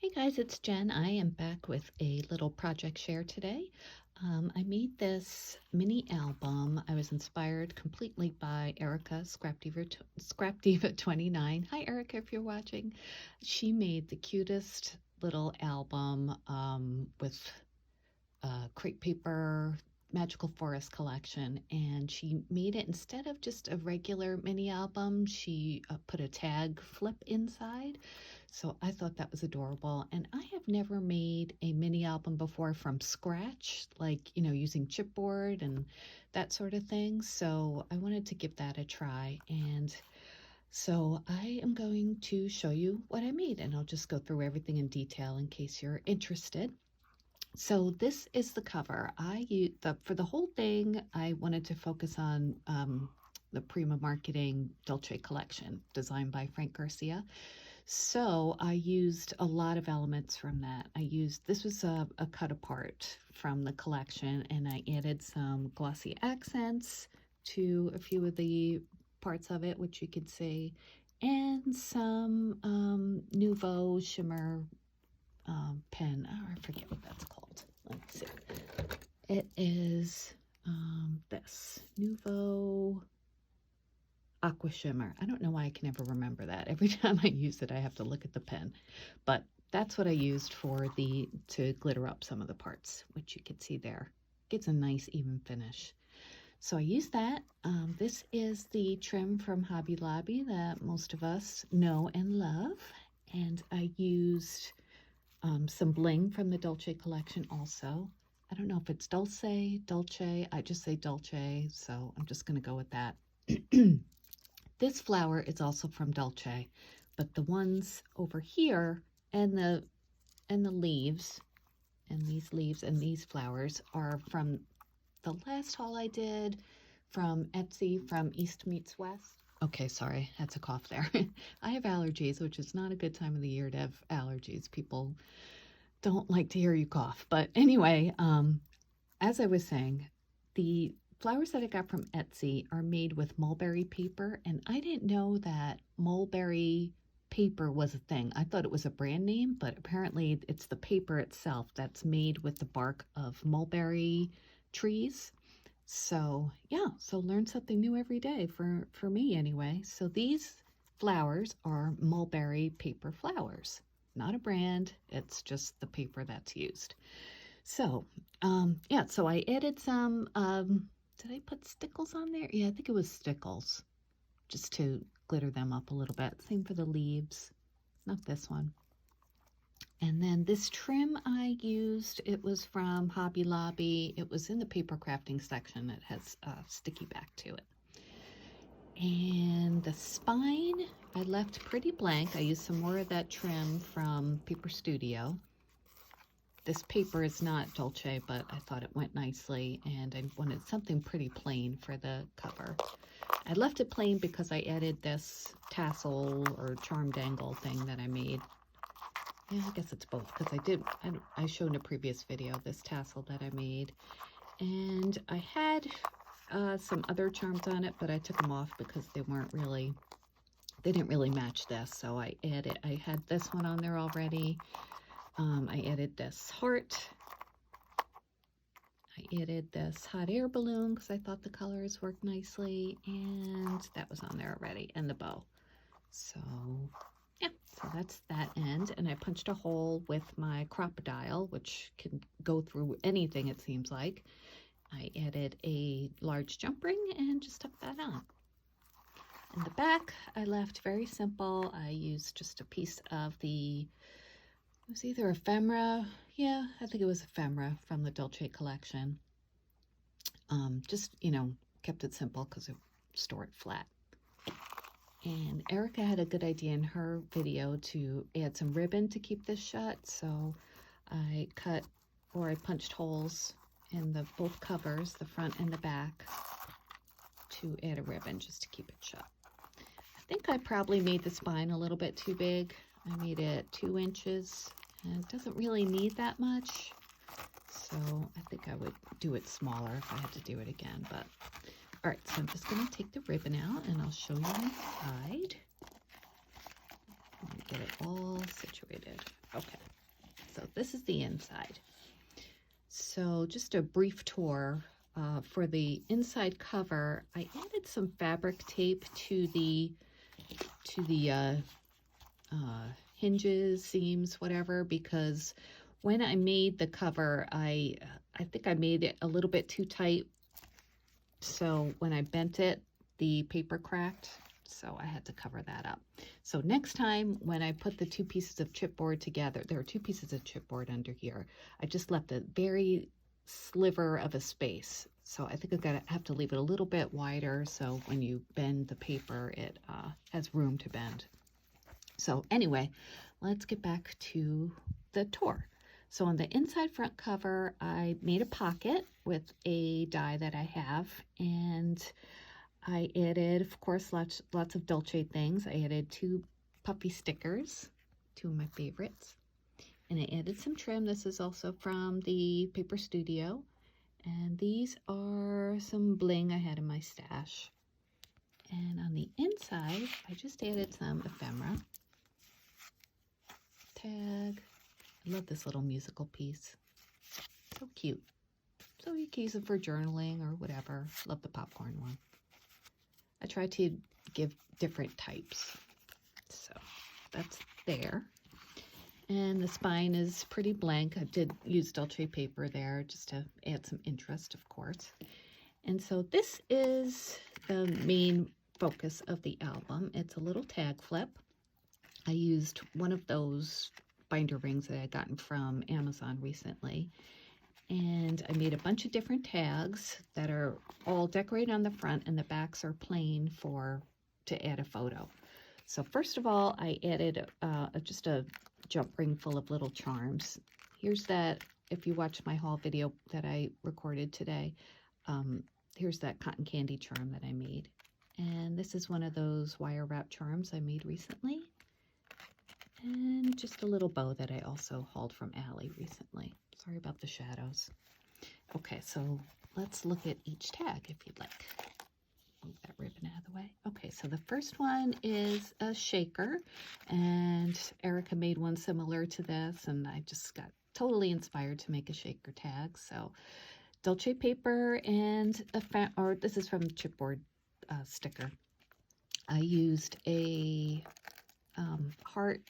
Hey guys, it's Jen. I am back with a little project share today. I made this mini album. I was inspired completely by Erica, Scrap Diva 29. Hi Erica, if you're watching. She made the cutest little album with crepe paper, magical forest collection, and she made it instead of just a regular mini album. She put a tag flip inside, so I thought that was adorable. And I have never made a mini album before from scratch, like using chipboard and that sort of thing, so I wanted to give that a try. And so I am going to show you what I made, and I'll just go through everything in detail in case you're interested. So this is the cover. For the whole thing, I wanted to focus on the Prima Marketing Dolce collection designed by Frank Garcia. So I used a lot of elements from that. This was a cut apart from the collection, and I added some glossy accents to a few of the parts of it, which you can see, and some Nouveau shimmer pen. Oh, I forget what that's called. Let's see. It is this Nouveau Aqua Shimmer. I don't know why I can never remember that. Every time I use it, I have to look at the pen. But that's what I used to glitter up some of the parts, which you can see there. Gives a nice even finish. So I used that. This is the trim from Hobby Lobby that most of us know and love. And I used some bling from the Dolce collection also. I don't know if it's Dolce, I just say Dolce, so I'm just going to go with that. This flower is also from Dolce, but the ones over here and the leaves, and these leaves and these flowers are from the last haul I did from Etsy, from East Meets West. Okay, sorry, that's a cough there. I have allergies, which is not a good time of the year to have allergies. People don't like to hear you cough. But anyway, as I was saying, the flowers that I got from Etsy are made with mulberry paper, and I didn't know that mulberry paper was a thing. I thought it was a brand name, but apparently it's the paper itself that's made with the bark of mulberry trees. So yeah, so learn something new every day for me anyway. So these flowers are mulberry paper flowers. Not a brand, it's just the paper that's used. So yeah, so I added some did I put stickles on there? Yeah, I think it was stickles, just to glitter them up a little bit. Same for the leaves, not this one. And then this trim I used, it was from Hobby Lobby. It was in the paper crafting section. It has a sticky back to it. And the spine, I left pretty blank. I used some more of that trim from Paper Studio. This paper is not Dolce, but I thought it went nicely, and I wanted something pretty plain for the cover. I left it plain because I added this tassel or charm dangle thing that I made. Yeah, I guess it's both, because I showed in a previous video this tassel that I made. And I had some other charms on it, but I took them off because they didn't really match this. So I had this one on there already. I added this heart. I added this hot air balloon because I thought the colors worked nicely, and that was on there already, and the bow. So yeah, so that's that end. And I punched a hole with my crocodile, which can go through anything, it seems like. I added a large jump ring and just stuck that on. In the back, I left very simple. I used just a piece of it was either ephemera. Yeah, I think it was ephemera from the Dolce collection. Just, kept it simple because I store it flat. And Erica had a good idea in her video to add some ribbon to keep this shut. So I punched holes in both covers, the front and the back, to add a ribbon just to keep it shut. I think I probably made the spine a little bit too big. I made it 2 inches, and it doesn't really need that much. So I think I would do it smaller if I had to do it again. But all right, so I'm just going to take the ribbon out, and I'll show you inside. Let me get it all situated. Okay. this is the inside. So just a brief tour. For the inside cover, I added some fabric tape to the hinges, seams, whatever, because when I made the cover, I think I made it a little bit too tight. So when I bent it, the paper cracked, so I had to cover that up. So next time when I put the two pieces of chipboard together, there are two pieces of chipboard under here. I just left a very sliver of a space. So I think I have to leave it a little bit wider so when you bend the paper, it has room to bend. So anyway, let's get back to the tour. So on the inside front cover, I made a pocket with a die that I have, and I added, of course, lots of Dolce things. I added 2 puffy stickers, 2 of my favorites, and I added some trim. This is also from the Paper Studio, and these are some bling I had in my stash. And on the inside, I just added some ephemera, tag. I love this little musical piece. So cute. So you can use it for journaling or whatever. Love the popcorn one. I try to give different types. So that's there. And the spine is pretty blank. I did use Dolce paper there just to add some interest, of course. And so this is the main focus of the album. It's a little tag flip. I used one of those binder rings that I had gotten from Amazon recently, and I made a bunch of different tags that are all decorated on the front, and the backs are plain to add a photo. So first of all, I added just a jump ring full of little charms. Here's that, if you watch my haul video that I recorded today, here's that cotton candy charm that I made. And this is one of those wire wrap charms I made recently. And just a little bow that I also hauled from Allie recently. Sorry about the shadows. Okay, so let's look at each tag if you'd like. Move that ribbon out of the way. Okay, so the first one is a shaker, and Erica made one similar to this, and I just got totally inspired to make a shaker tag. So Dolce paper and this is from chipboard sticker. I used a heart,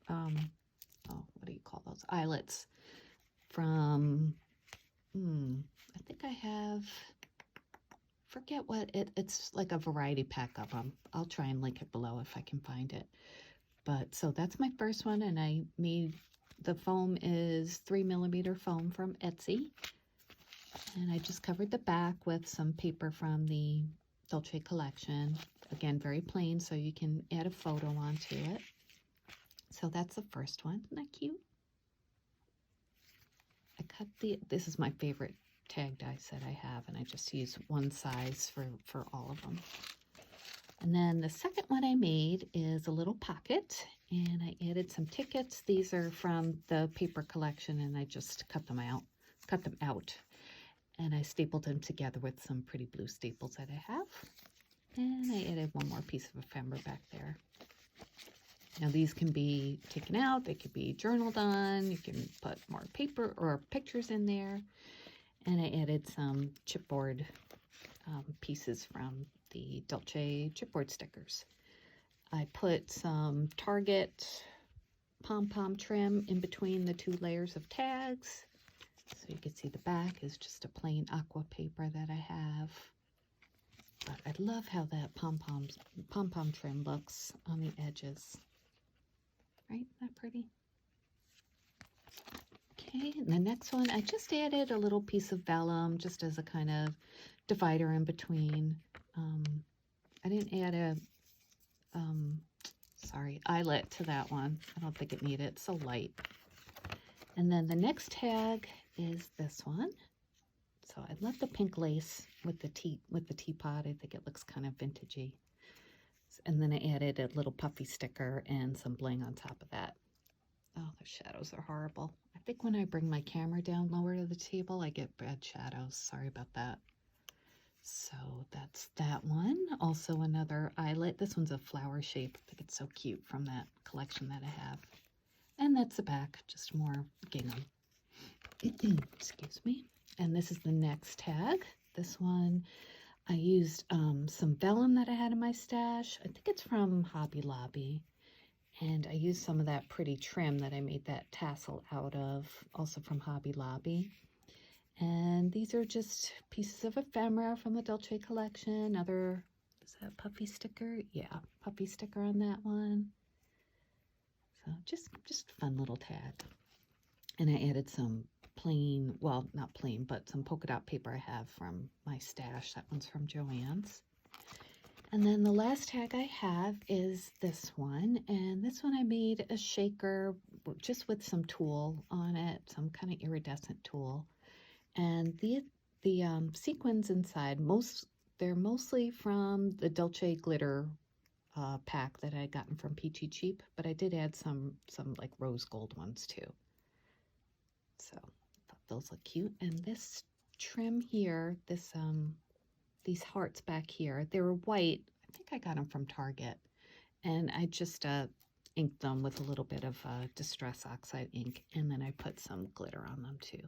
what do you call those? Eyelets from, I think I have, forget what, it's like a variety pack of them. I'll try and link it below if I can find it. But so that's my first one, and I made, the foam is 3mm foam from Etsy. And I just covered the back with some paper from the Dolce collection. Again, very plain, so you can add a photo onto it. So that's the first one. Isn't that cute? I cut this is my favorite tag die set I have, and I just use one size for all of them. And then the second one I made is a little pocket, and I added some tickets. These are from the paper collection, and I just cut them out. And I stapled them together with some pretty blue staples that I have. And I added one more piece of ephemera back there. Now these can be taken out, they could be journaled on, you can put more paper or pictures in there. And I added some chipboard pieces from the Dolce chipboard stickers. I put some Target pom-pom trim in between the 2 layers of tags. So you can see the back is just a plain aqua paper that I have. But I love how that pom-pom trim looks on the edges. Right? Isn't that pretty? Okay, and the next one, I just added a little piece of vellum just as a kind of divider in between. I didn't add a, eyelet to that one. I don't think it needed it. It's so light. And then the next tag is this one. So I love the pink lace with the teapot. I think it looks kind of vintagey. And then I added a little puffy sticker and some bling on top of that. Oh, the shadows are horrible. I think when I bring my camera down lower to the table, I get bad shadows. Sorry about that. So that's that one. Also another eyelet. This one's a flower shape. I think it's so cute from that collection that I have. And that's the back, just more gingham. Excuse me. And this is the next tag. This one, I used some vellum that I had in my stash. I think it's from Hobby Lobby. And I used some of that pretty trim that I made that tassel out of, also from Hobby Lobby. And these are just pieces of ephemera from the Dolce collection. Another, is that puppy sticker? Yeah, puppy sticker on that one. So just fun little tag. And I added some plain, well, not plain, but some polka dot paper I have from my stash. That one's from Joann's. And then the last tag I have is this one. And this one I made a shaker just with some tulle on it, some kind of iridescent tulle. And the sequins inside, they're mostly from the Dolce glitter pack that I had gotten from Peachy Cheap, but I did add some like rose gold ones too. So I thought those look cute. And this trim here, these hearts back here, they were white. I think I got them from Target, and I just inked them with a little bit of Distress Oxide ink, and then I put some glitter on them too.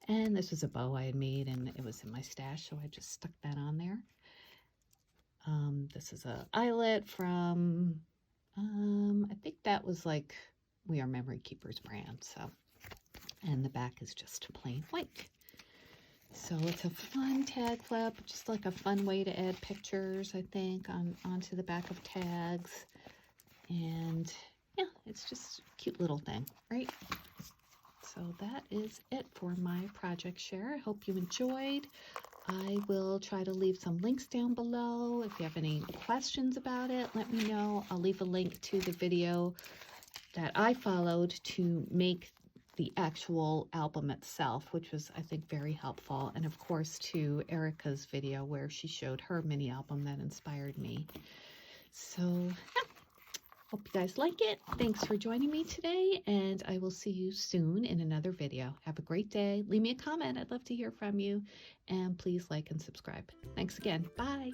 And this was a bow I had made, and it was in my stash, so I just stuck that on there. This is a eyelet from, I think that was like We Are Memory Keepers brand. So, and the back is just plain white. So it's a fun tag flip, just like a fun way to add pictures, I think, onto the back of tags. And yeah, it's just a cute little thing, right? So that is it for my project share. I hope you enjoyed. I will try to leave some links down below. If you have any questions about it, let me know. I'll leave a link to the video that I followed to make the actual album itself, which was, I think, very helpful. And of course, to Erica's video where she showed her mini album that inspired me. So, yeah. Hope you guys like it. Thanks for joining me today, and I will see you soon in another video. Have a great day. Leave me a comment. I'd love to hear from you, and please like and subscribe. Thanks again. Bye.